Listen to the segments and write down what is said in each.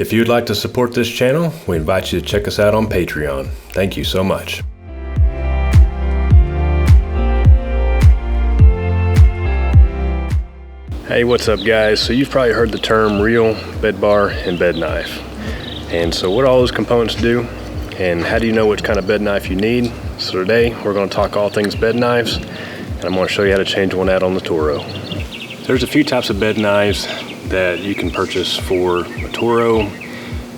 If you'd like to support this channel, we invite you to check us out on Patreon. Thank you so much. Hey, what's up guys? So you've probably heard the term reel, bed bar, and bed knife. And so what all those components do, and how do you know which kind of bed knife you need? So today we're going to talk all things bed knives, and I'm going to show you how to change one out on the Toro. There's a few types of bed knives that you can purchase for a Toro,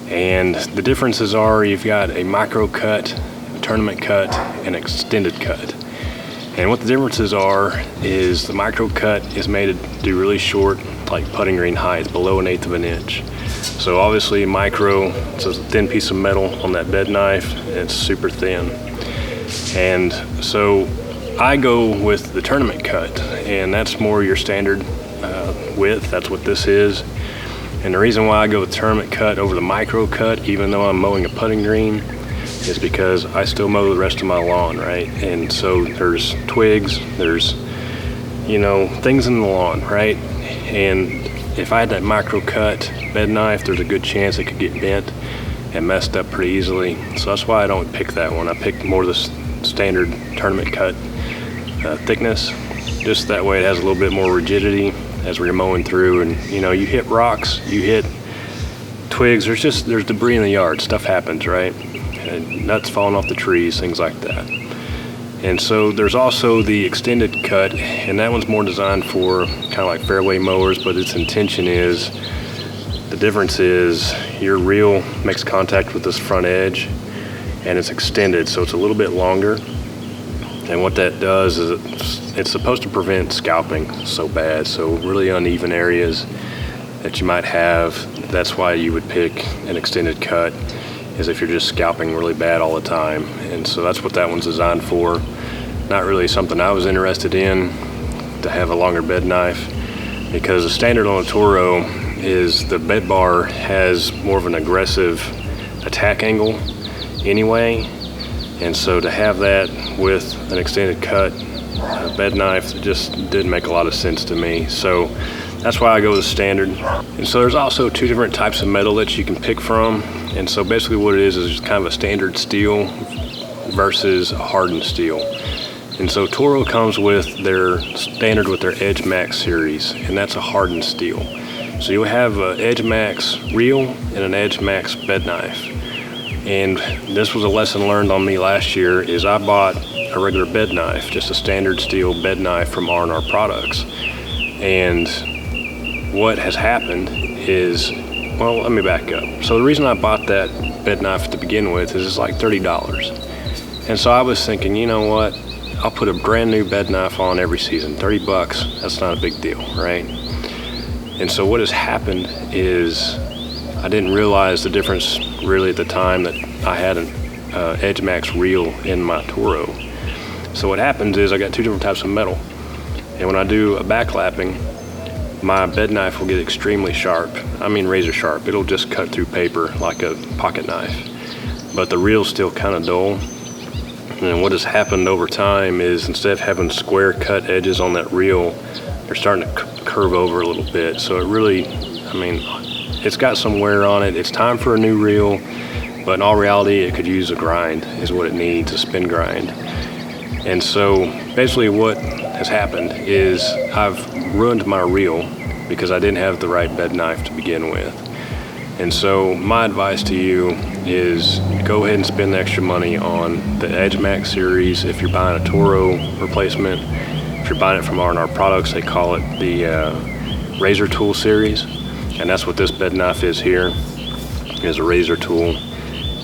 and the differences are you've got a micro cut, a tournament cut, and extended cut. And what the differences are is the micro cut is made to do really short, like putting green height, below 1/8 of an inch. So obviously micro, it's a thin piece of metal on that bed knife, and it's super thin. And so I go with the tournament cut, and that's more your standard width. That's what this is. And the reason why I go with tournament cut over the micro cut, even though I'm mowing a putting green, is because I still mow the rest of my lawn, right? And so there's twigs, there's, things in the lawn, right? And if I had that micro cut bed knife, there's a good chance it could get bent and messed up pretty easily. So that's why I don't pick that one. I pick more the standard tournament cut thickness. Just that way it has a little bit more rigidity as we're mowing through. And you hit rocks, you hit twigs, there's debris in the yard, stuff happens, right? And nuts falling off the trees, things like that. And so there's also the extended cut, and that one's more designed for kind of like fairway mowers, but its intention is, the difference is your reel makes contact with this front edge and it's extended, so it's a little bit longer. And what that does is it's supposed to prevent scalping so bad, so really uneven areas that you might have, that's why you would pick an extended cut, is if you're just scalping really bad all the time. And so that's what that one's designed for. Not really something I was interested in, to have a longer bed knife, because the standard on a Toro is the bed bar has more of an aggressive attack angle anyway. And so to have that with an extended cut bed knife just didn't make a lot of sense to me. So that's why I go with standard. And so there's also two different types of metal that you can pick from. And so basically what it is kind of a standard steel versus a hardened steel. And so Toro comes with their standard with their Edge Max series, and that's a hardened steel. So you'll have an Edge Max reel and an Edge Max bed knife. And this was a lesson learned on me last year, is I bought a regular bed knife, just a standard steel bed knife from R&R Products. And what has happened is, well, let me back up. So the reason I bought that bed knife to begin with is it's like $30. And so I was thinking, you know what? I'll put a brand new bed knife on every season. $30, that's not a big deal, right? And so what has happened is I didn't realize the difference really at the time that I had an Edge Max reel in my Toro. So what happens is I got two different types of metal. And when I do a backlapping, my bed knife will get extremely sharp. I mean razor sharp. It'll just cut through paper like a pocket knife. But the reel's still kind of dull. And what has happened over time is, instead of having square cut edges on that reel, they're starting to curve over a little bit. So it really, it's got some wear on it. It's time for a new reel, but in all reality, it could use a grind, is what it needs, a spin grind. And so basically what has happened is I've ruined my reel because I didn't have the right bed knife to begin with. And so my advice to you is go ahead and spend the extra money on the Edge Max series if you're buying a Toro replacement. If you're buying it from R&R Products, they call it the Razor Tool series. And that's what this bed knife is here, is a razor tool.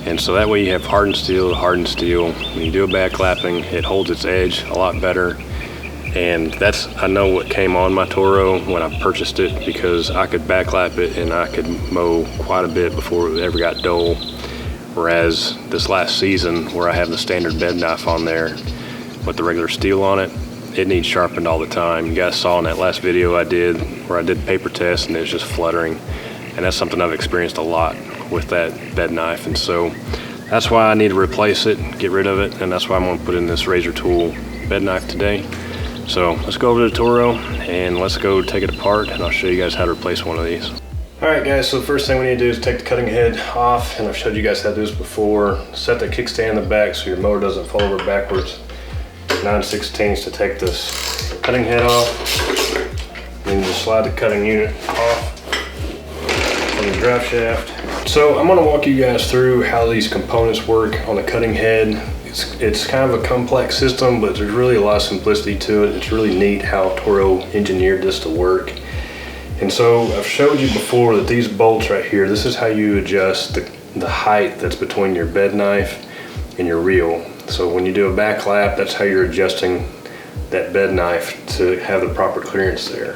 And so that way you have hardened steel to hardened steel. When you do a backlapping, it holds its edge a lot better. And I know what came on my Toro when I purchased it, because I could backlap it and I could mow quite a bit before it ever got dull. Whereas this last season, where I have the standard bed knife on there with the regular steel on it, it needs sharpened all the time. You guys saw in that last video I did where I did paper tests and it was just fluttering. And that's something I've experienced a lot with that bed knife. And so that's why I need to replace it, get rid of it. And that's why I'm gonna put in this Razor Tool bed knife today. So let's go over to the Toro and let's go take it apart, and I'll show you guys how to replace one of these. All right guys, so the first thing we need to do is take the cutting head off, and I've showed you guys how to do this before. Set the kickstand in the back so your motor doesn't fall over backwards. 9/16 to take this cutting head off. Then just slide the cutting unit off from the drive shaft. So I'm gonna walk you guys through how these components work on the cutting head. It's kind of a complex system, but there's really a lot of simplicity to it. It's really neat how Toro engineered this to work. And so I've showed you before that these bolts right here, this is how you adjust the height that's between your bed knife and your reel. So when you do a back lap, that's how you're adjusting that bed knife to have the proper clearance there.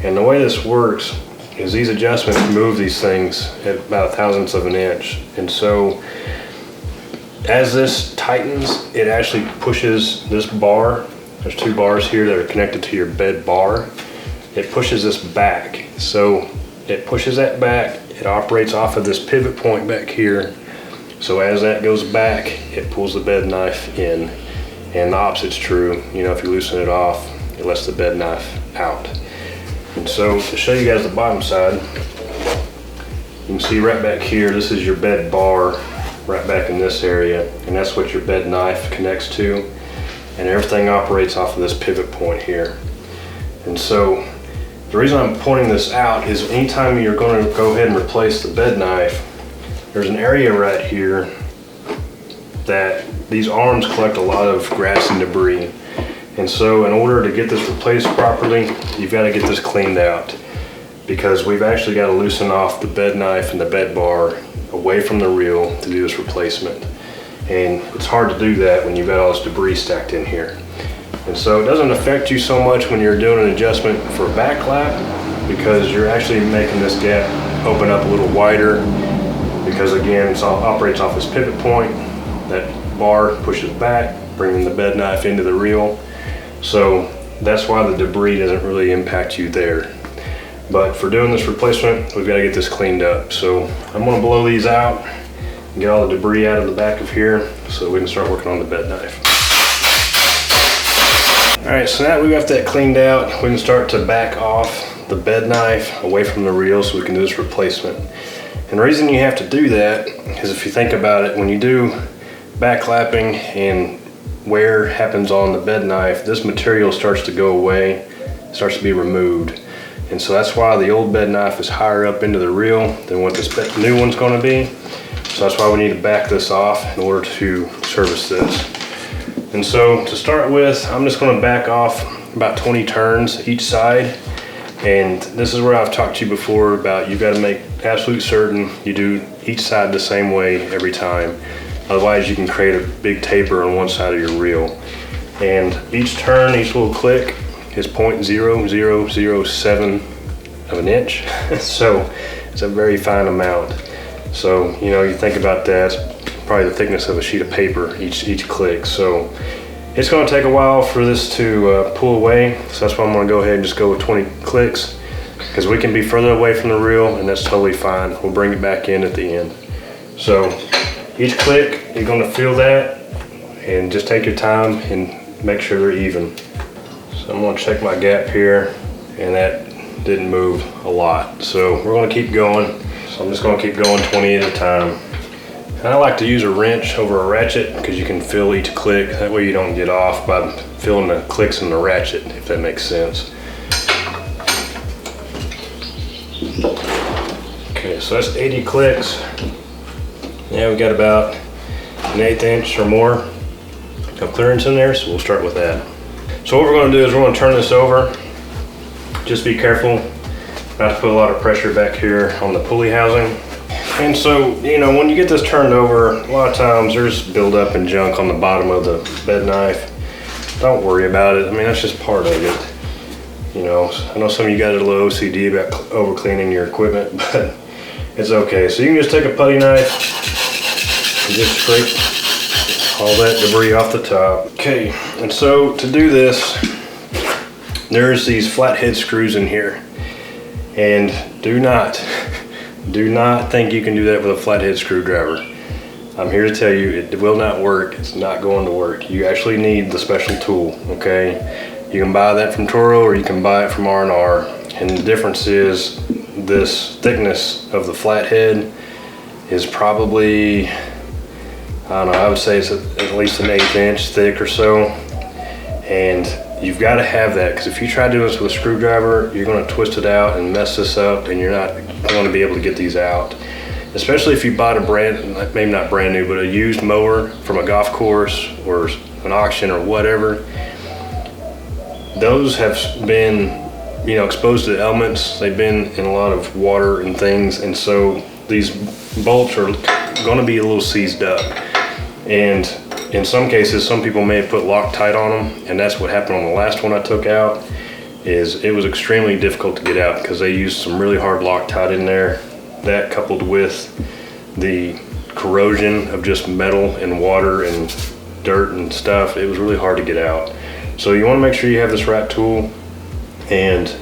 And the way this works is these adjustments move these things at about 1/1000th of an inch. And so as this tightens, it actually pushes this bar. There's two bars here that are connected to your bed bar. It pushes this back. So it pushes that back. It operates off of this pivot point back here. So as that goes back, it pulls the bed knife in. And the opposite's true. You know, if you loosen it off, it lets the bed knife out. And so to show you guys the bottom side, you can see right back here, this is your bed bar right back in this area. And that's what your bed knife connects to. And everything operates off of this pivot point here. And so the reason I'm pointing this out is anytime you're going to go ahead and replace the bed knife, there's an area right here that these arms collect a lot of grass and debris. And so in order to get this replaced properly, you've got to get this cleaned out, because we've actually got to loosen off the bed knife and the bed bar away from the reel to do this replacement. And it's hard to do that when you've got all this debris stacked in here. And so it doesn't affect you so much when you're doing an adjustment for a back lap, because you're actually making this gap open up a little wider, because again, it operates off this pivot point. That bar pushes back, bringing the bed knife into the reel. So that's why the debris doesn't really impact you there. But for doing this replacement, we've got to get this cleaned up. So I'm going to blow these out and get all the debris out of the back of here so we can start working on the bed knife. All right, so now that we got that cleaned out, we can start to back off the bed knife away from the reel so we can do this replacement. And the reason you have to do that is, if you think about it, when you do back lapping and wear happens on the bed knife, this material starts to go away, starts to be removed. And so that's why the old bed knife is higher up into the reel than what this new one's going to be. So that's why we need to back this off in order to service this. And so to start with, I'm just going to back off about 20 turns each side. And this is where I've talked to you before about you've got to make absolute certain you do each side the same way every time. Otherwise you can create a big taper on one side of your reel. And each turn, each little click is 0.0007 of an inch. So it's a very fine amount. So, you know, you think about that, it's probably the thickness of a sheet of paper each click. So it's going to take a while for this to pull away. So that's why I'm going to go ahead and just go with 20 clicks, because we can be further away from the reel and that's totally fine. We'll bring it back in at the end. So each click, you're going to feel that, and just take your time and make sure they're even. So I'm going to check my gap here, and that didn't move a lot. So we're going to keep going. So I'm just going to keep going 20 at a time. And I like to use a wrench over a ratchet, because you can feel each click. That way you don't get off by feeling the clicks in the ratchet, if that makes sense. Okay, so that's 80 clicks. Yeah, we got about an 1/8 inch or more of clearance in there, so we'll start with that. So what we're going to do is we're going to turn this over. Just be careful not to put a lot of pressure back here on the pulley housing. And so, you know, when you get this turned over, a lot of times there's buildup and junk on the bottom of the bed knife. Don't worry about it. I mean, that's just part of it. You know, I know some of you guys are a little OCD about over cleaning your equipment, but it's okay. So you can just take a putty knife and just scrape all that debris off the top. Okay, and so to do this, there's these flathead screws in here. And do not think you can do that with a flathead screwdriver. I'm here to tell you, it will not work. It's not going to work. You actually need the special tool, okay? You can buy that from Toro, or you can buy it from R&R. And the difference is this thickness of the flathead is probably, I don't know, I would say it's at least an 1/8 inch thick or so. And you've got to have that, because if you try doing this with a screwdriver, you're going to twist it out and mess this up, and you're not going to be able to get these out. Especially if you bought a brand, maybe not brand new, but a used mower from a golf course or an auction or whatever. Those have been, you know, exposed to the elements. They've been in a lot of water and things, and so these bolts are going to be a little seized up. And in some cases, some people may have put Loctite on them, and that's what happened on the last one I took out. Is it was extremely difficult to get out because they used some really hard Loctite in there. That coupled with the corrosion of just metal and water and dirt and stuff, it was really hard to get out. So you want to make sure you have this right tool. And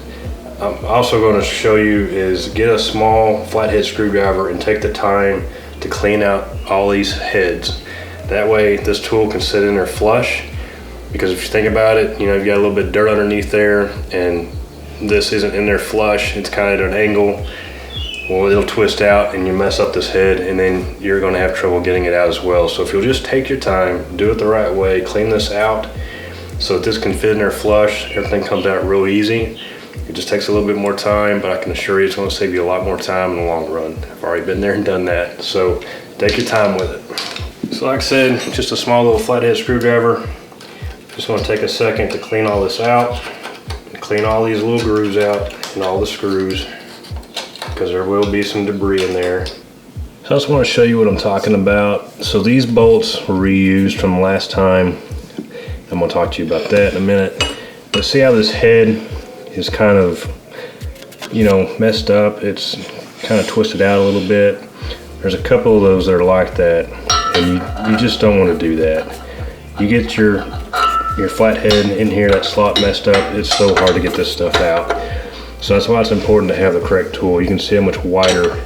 I'm also going to show you is get a small flathead screwdriver and take the time to clean out all these heads. That way this tool can sit in there flush, because if you think about it, you know, you've got a little bit of dirt underneath there and this isn't in there flush, it's kind of at an angle. Well, it'll twist out and you mess up this head, and then you're going to have trouble getting it out as well. So if you'll just take your time, do it the right way, clean this out so that this can fit in there flush, everything comes out real easy. It just takes a little bit more time, but I can assure you it's going to save you a lot more time in the long run. I've already been there and done that, so take your time with it. So like I said, just a small little flathead screwdriver. Just want to take a second to clean all this out, and clean all these little grooves out and all the screws, because there will be some debris in there. So I just want to show you what I'm talking about. So these bolts were reused from last time. I'm going to talk to you about that in a minute. But see how this head is kind of, you know, messed up. It's kind of twisted out a little bit. There's a couple of those that are like that, and you just don't want to do that. You get your flathead in here, that slot messed up, it's so hard to get this stuff out. So that's why it's important to have the correct tool. You can see how much wider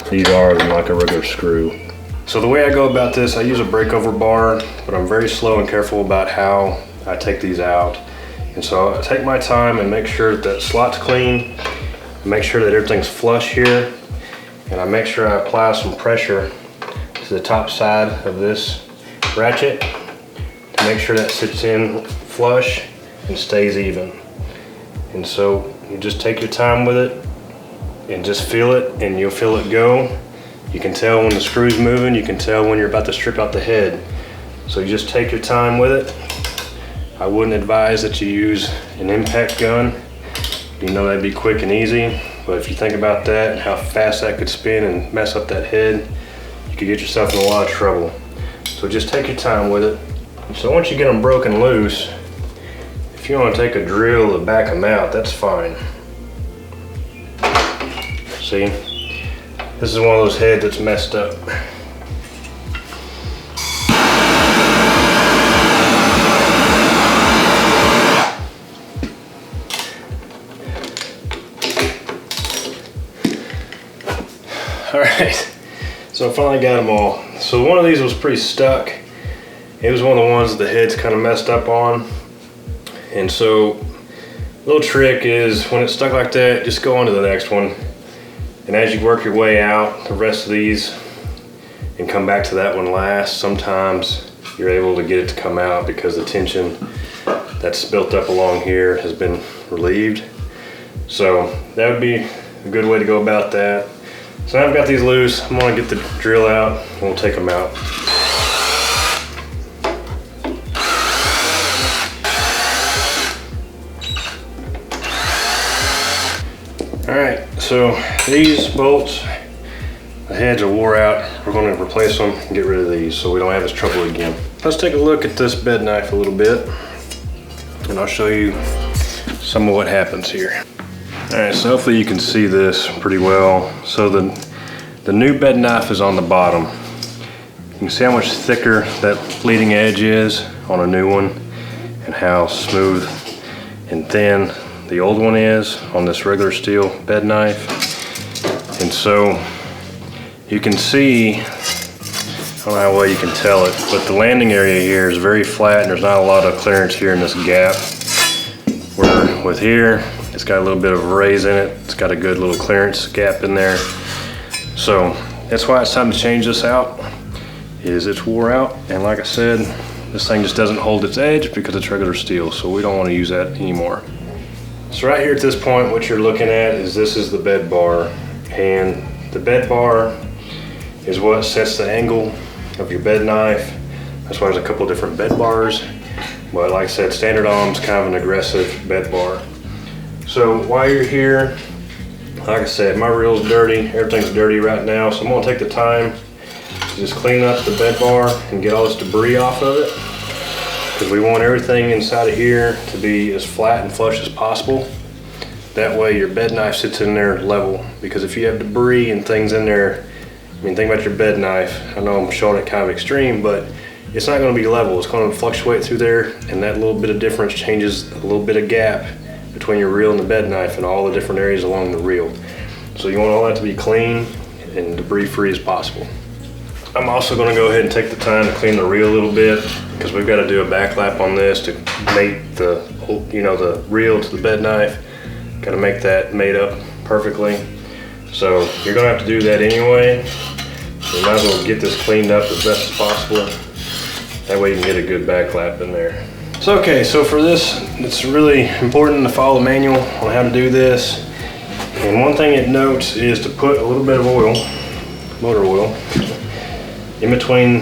these are than like a regular screw. So the way I go about this, I use a breakover bar, but I'm very slow and careful about how I take these out. And so I take my time and make sure that slot's clean, make sure that everything's flush here, and I make sure I apply some pressure to the top side of this ratchet to make sure that sits in flush and stays even. And so you just take your time with it and just feel it, and you'll feel it go. You can tell when the screw's moving, you can tell when you're about to strip out the head. So you just take your time with it. I wouldn't advise that you use an impact gun. You know that'd be quick and easy, but if you think about that and how fast that could spin and mess up that head, you could get yourself in a lot of trouble. So just take your time with it. So once you get them broken loose, if you want to take a drill to back them out, that's fine. See, this is one of those heads that's messed up. All right, so I finally got them all. So one of these was pretty stuck. It was one of the ones that the head's kind of messed up on. And so, little trick is when it's stuck like that, just go on to the next one. And as you work your way out the rest of these and come back to that one last, sometimes you're able to get it to come out because the tension that's built up along here has been relieved. So that would be a good way to go about that. So now I've got these loose. I'm gonna get the drill out and we'll take them out. Alright, so these bolts, the heads are wore out. We're going to replace them and get rid of these so we don't have this trouble again. Let's take a look at this bed knife a little bit and I'll show you some of what happens here. Alright, so hopefully you can see this pretty well. So the new bed knife is on the bottom. You can see how much thicker that leading edge is on a new one and how smooth and thin the old one is on this regular steel bed knife. And so you can see, I don't know how well you can tell it, but the landing area here is very flat and there's not a lot of clearance here in this gap where with here, it's got a little bit of a raise in it. It's got a good little clearance gap in there. So that's why it's time to change this out, is it's wore out. And like I said, this thing just doesn't hold its edge because it's regular steel. So we don't want to use that anymore. So right here at this point, what you're looking at is this is the bed bar. And the bed bar is what sets the angle of your bed knife. That's why there's a couple of different bed bars. But like I said, Standard Arms kind of an aggressive bed bar. So while you're here, like I said, my reel's dirty. Everything's dirty right now. So I'm gonna take the time to just clean up the bed bar and get all this debris off of it. Because we want everything inside of here to be as flat and flush as possible. That way your bed knife sits in there level. Because if you have debris and things in there, I mean, think about your bed knife. I know I'm showing it kind of extreme, but it's not going to be level. It's going to fluctuate through there, and that little bit of difference changes a little bit of gap between your reel and the bed knife and all the different areas along the reel. So you want all that to be clean and debris free as possible. I'm also going to go ahead and take the time to clean the reel a little bit, because we've got to do a back lap on this to mate the, the reel to the bed knife. Got to make that made up perfectly. So you're going to have to do that anyway. You might as well get this cleaned up as best as possible. That way you can get a good back lap in there. So okay, so for this, it's really important to follow the manual on how to do this. And one thing it notes is to put a little bit of oil, motor oil, in between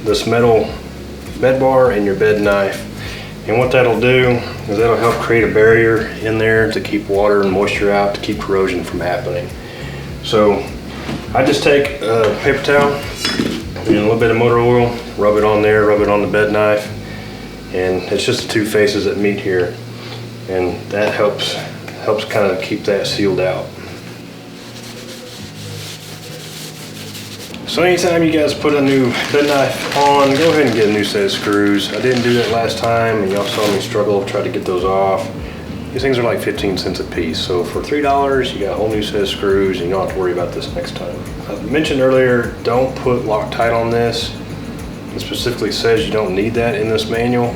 this metal bed bar and your bed knife. And what that'll do is that'll help create a barrier in there to keep water and moisture out, to keep corrosion from happening. So I just take a paper towel and a little bit of motor oil, rub it on there, rub it on the bed knife, and it's just the two faces that meet here, and that helps kind of keep that sealed out. So anytime you guys put a new bed knife on, go ahead and get a new set of screws. I didn't do that last time, and y'all saw me struggle to try to get those off. These things are like 15 cents a piece. So for $3, you got a whole new set of screws, and you don't have to worry about this next time. I mentioned earlier, don't put Loctite on this. It specifically says you don't need that in this manual.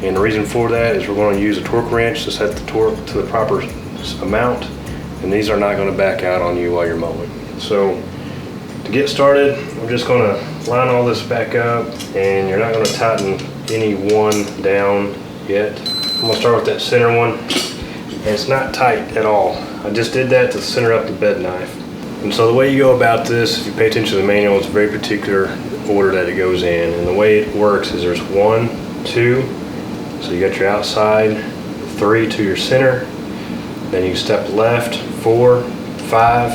And the reason for that is we're going to use a torque wrench to set the torque to the proper amount. And these are not going to back out on you while you're mowing. So to get started, I'm just going to line all this back up, and you're not going to tighten any one down yet. I'm going to start with that center one, and it's not tight at all. I just did that to center up the bed knife. And so the way you go about this, if you pay attention to the manual, it's a very particular order that it goes in. And the way it works is there's 1, 2, so you got your outside, 3 to your center, then you step left, 4, 5,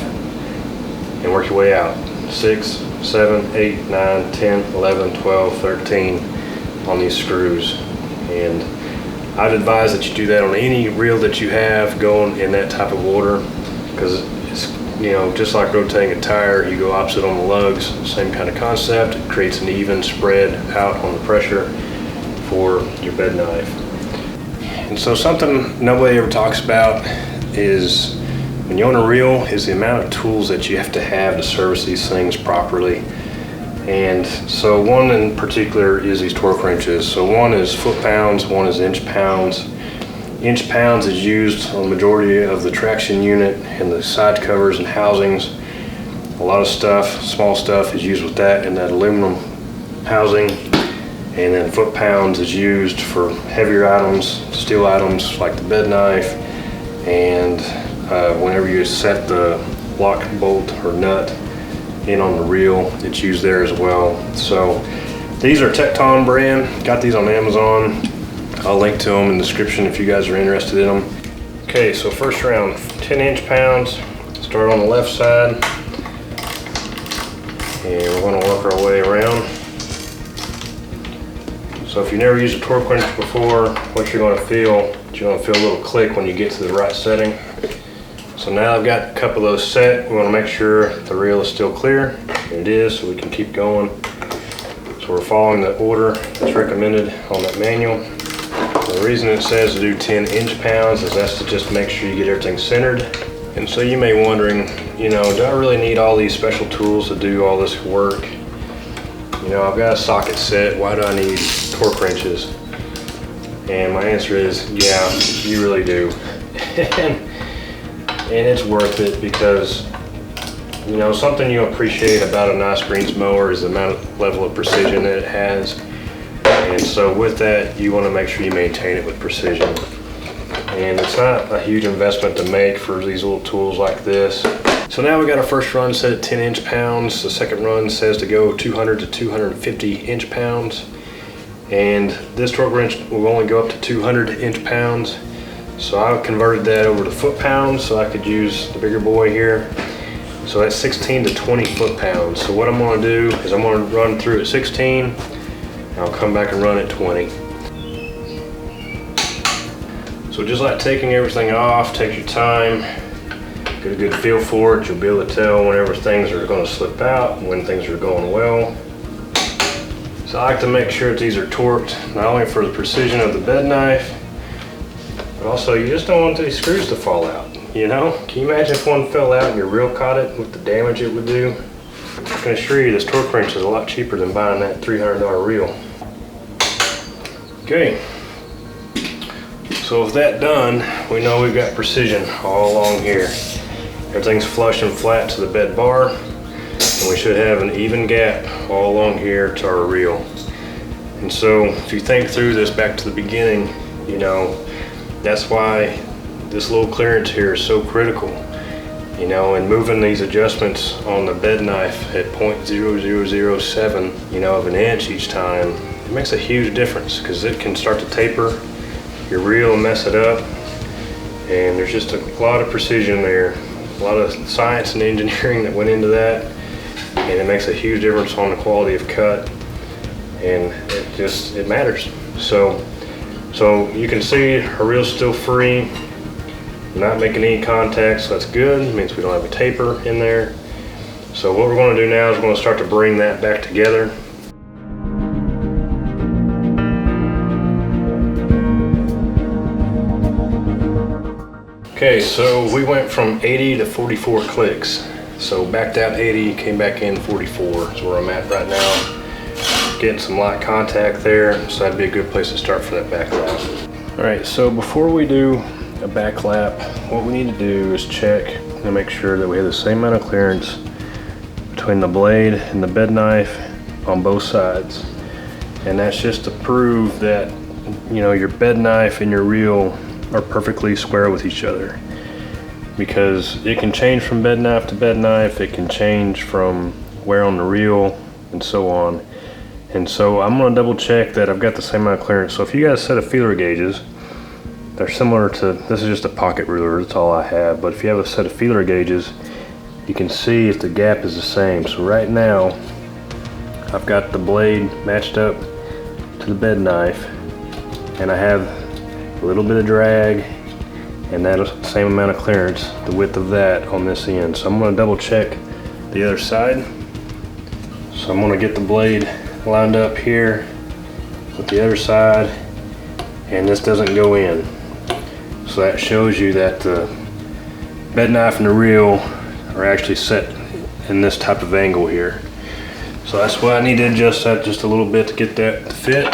and work your way out. 6, 7, 8, 9, 10, 11, 12, 13 on these screws. And I'd advise that you do that on any reel that you have going in that type of order, because it's, just like rotating a tire, you go opposite on the lugs, same kind of concept. It creates an even spread out on the pressure for your bed knife. And so something nobody ever talks about is, when you own a reel, is the amount of tools that you have to service these things properly. And so one in particular is these torque wrenches. So one is foot-pounds, one is inch-pounds. Inch-pounds is used on the majority of the traction unit and the side covers and housings. A lot of stuff, small stuff, is used with that and that aluminum housing. And then foot-pounds is used for heavier items, steel items like the bed knife, and whenever you set the lock, bolt, or nut in on the reel, it's used there as well. So these are Tecton brand. Got these on Amazon. I'll link to them in the description if you guys are interested in them. Okay, so first round, 10 inch-pounds. Start on the left side, and we're going to work our way around. So if you never used a torque wrench before, what you're going to feel, you're going to feel a little click when you get to the right setting. So now I've got a couple of those set. We want to make sure the reel is still clear. And it is, so we can keep going. So we're following the order that's recommended on that manual. The reason it says to do 10 inch-pounds is that's to just make sure you get everything centered. And so you may be wondering, do I really need all these special tools to do all this work? I've got a socket set, why do I need torque wrenches? And my answer is, yeah, you really do. and it's worth it because, you know, something you appreciate about a Nice Greens mower is the level of precision that it has. And so with that, you want to make sure you maintain it with precision. And it's not a huge investment to make for these little tools like this. So now we got our first run set at 10 inch-pounds. The second run says to go 200 to 250 inch-pounds. And this torque wrench will only go up to 200 inch-pounds. So I converted that over to foot-pounds so I could use the bigger boy here. So that's 16 to 20 foot-pounds. So what I'm gonna do is I'm gonna run through at 16, and I'll come back and run at 20. So just like taking everything off, take your time, get a good feel for it. You'll be able to tell whenever things are gonna slip out, when things are going well. So I like to make sure that these are torqued, not only for the precision of the bed knife, but also you just don't want these screws to fall out, you know? Can you imagine if one fell out and your reel caught it, what the damage it would do? I can assure you this torque wrench is a lot cheaper than buying that $300 reel. Okay, so with that done, we know we've got precision all along here. Everything's flush and flat to the bed bar, and we should have an even gap all along here to our reel. And so if you think through this back to the beginning, you know, that's why this little clearance here is so critical. You know, and moving these adjustments on the bed knife at 0.0007, you know, of an inch each time, it makes a huge difference because it can start to taper your reel and mess it up. And there's just a lot of precision there, a lot of science and engineering that went into that, and it makes a huge difference on the quality of cut, and it matters. So you can see our reel's still free, not making any contact, so that's good. It means we don't have a taper in there. So what we're going to do now is we're going to start to bring that back together. Okay, so we went from 80 to 44 clicks. So backed out 80, came back in 44 is where I'm at right now. Getting some light contact there, so that'd be a good place to start for that back lap. All right, so before we do a back lap, what we need to do is check and make sure that we have the same amount of clearance between the blade and the bed knife on both sides. And that's just to prove that, you know, your bed knife and your reel are perfectly square with each other, because it can change from bed knife to bed knife, it can change from wear on the reel and so on. And so I'm going to double check that I've got the same amount of clearance. So if you got a set of feeler gauges, they're similar to, this is just a pocket ruler, that's all I have, but if you have a set of feeler gauges, you can see if the gap is the same. So right now I've got the blade matched up to the bed knife, and I have a little bit of drag and that same amount of clearance, the width of that on this end. So I'm going to double check the other side. So I'm going to get the blade lined up here with the other side, and this doesn't go in. So that shows you that the bed knife and the reel are actually set in this type of angle here. So that's why I need to adjust that just a little bit to get that to fit.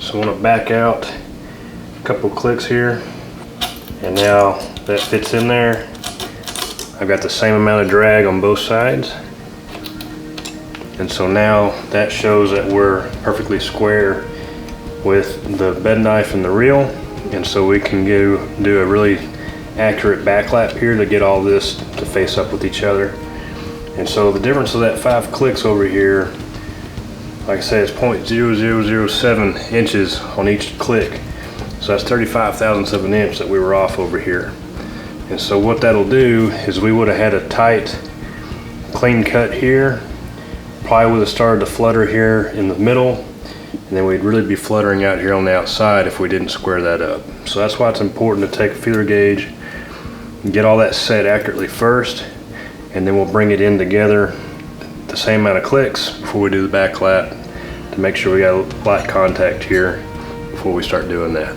So I'm going to back out a couple clicks here, and now that fits in there. I've got the same amount of drag on both sides, and so now that shows that we're perfectly square with the bed knife and the reel. And so we can do a really accurate back lap here to get all this to face up with each other. And so the difference of that 5 clicks over here, like I said, it's 0.0007 inches on each click. So that's 35 thousandths of an inch that we were off over here. And so what that'll do is we would have had a tight, clean cut here, probably would have started to flutter here in the middle, and then we'd really be fluttering out here on the outside if we didn't square that up. So that's why it's important to take a feeler gauge and get all that set accurately first, and then we'll bring it in together the same amount of clicks before we do the back lap to make sure we got light contact here before we start doing that.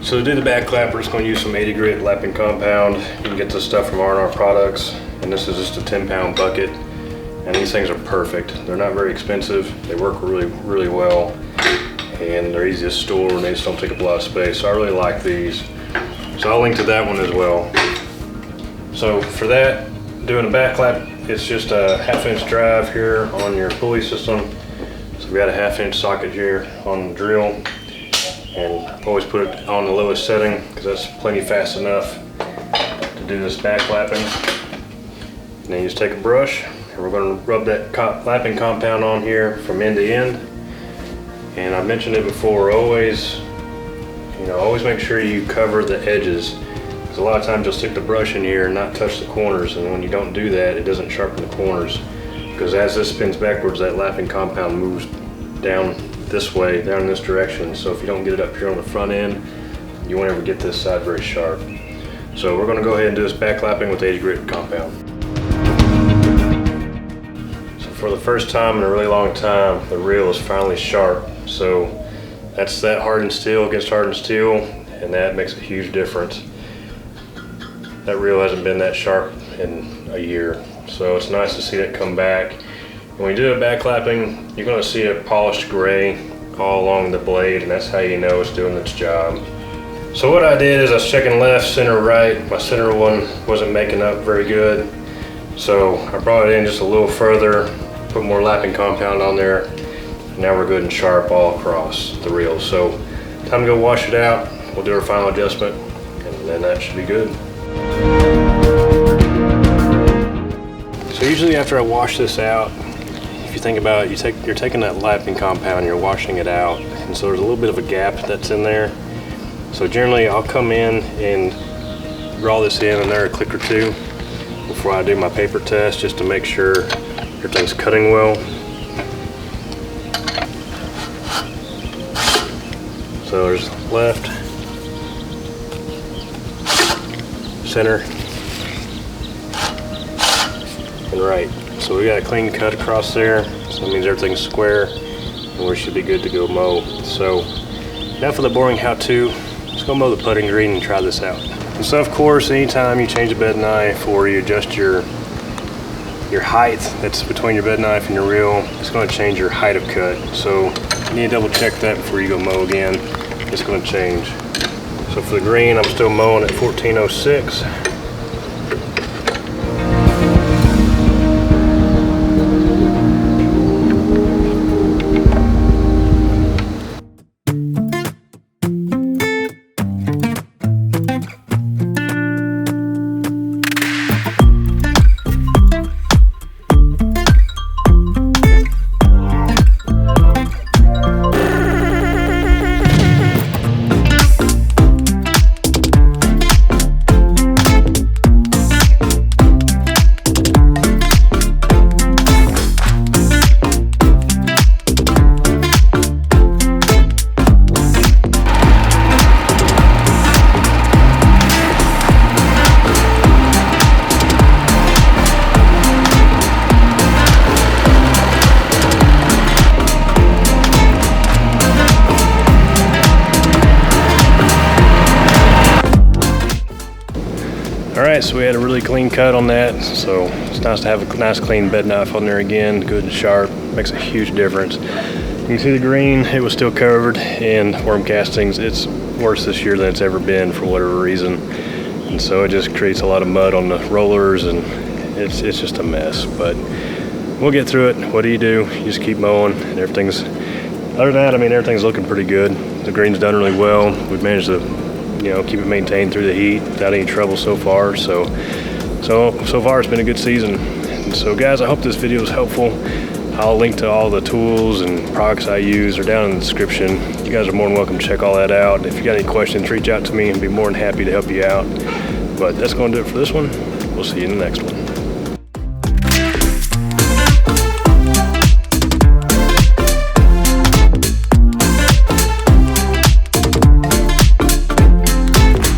So to do the back lap, we're just going to use some 80 grit lapping compound. You can get this stuff from R&R Products, and this is just a 10-pound bucket. And these things are perfect. They're not very expensive. They work really, really well, and they're easy to store, and they just don't take up a lot of space. So I really like these. So I'll link to that one as well. So for that, doing a back lap, it's just a 1/2 inch drive here on your pulley system. So we got a 1/2 inch socket here on the drill, and always put it on the lowest setting because that's plenty fast enough to do this back lapping. And then you just take a brush and we're going to rub that lapping compound on here from end to end. And I mentioned it before, always make sure you cover the edges. Because a lot of times you'll stick the brush in here and not touch the corners, and when you don't do that, it doesn't sharpen the corners. Because as this spins backwards, that lapping compound moves down this way, down in this direction. So if you don't get it up here on the front end, you won't ever get this side very sharp. So we're going to go ahead and do this back lapping with 80 grit compound. So for the first time in a really long time, the reel is finally sharp. So that's that hardened steel against hardened steel, and that makes a huge difference. That reel hasn't been that sharp in a year, so it's nice to see that come back. When we do a back lapping, you're going to see a polished gray all along the blade, and that's how you know it's doing its job. So what I did is I was checking left, center, right. My center one wasn't making up very good, so I brought it in just a little further, put more lapping compound on there. Now we're good and sharp all across the reel. So time to go wash it out. We'll do our final adjustment, and then that should be good. So usually after I wash this out, if you think about it, you're taking that lapping compound, you're washing it out, and so there's a little bit of a gap that's in there. So generally I'll come in and draw this in there a click or two before I do my paper test, just to make sure everything's cutting well. So there's left, center, and right. So we got a clean cut across there, so that means everything's square, and we should be good to go mow. So now for the boring how-to, let's go mow the putting green and try this out. And so of course, anytime you change a bed knife or you adjust your height that's between your bed knife and your reel, it's going to change your height of cut. So you need to double check that before you go mow again. It's going to change. So for the green, I'm still mowing at 1406. Alright, so we had a really clean cut on that, so it's nice to have a nice clean bed knife on there again, good and sharp, makes a huge difference. You can see the green, it was still covered in worm castings. It's worse this year than it's ever been for whatever reason, and so it just creates a lot of mud on the rollers, and it's just a mess, but we'll get through it. What do? You just keep mowing, and everything's, other than that, I mean, everything's looking pretty good. The green's done really well. We've managed to keep it maintained through the heat without any trouble so far. So far it's been a good season. And so guys, I hope this video was helpful. I'll link to all the tools and products I use. They're down in the description. You guys are more than welcome to check all that out. If you got any questions, reach out to me and be more than happy to help you out. But that's going to do it for this one. We'll see you in the next one.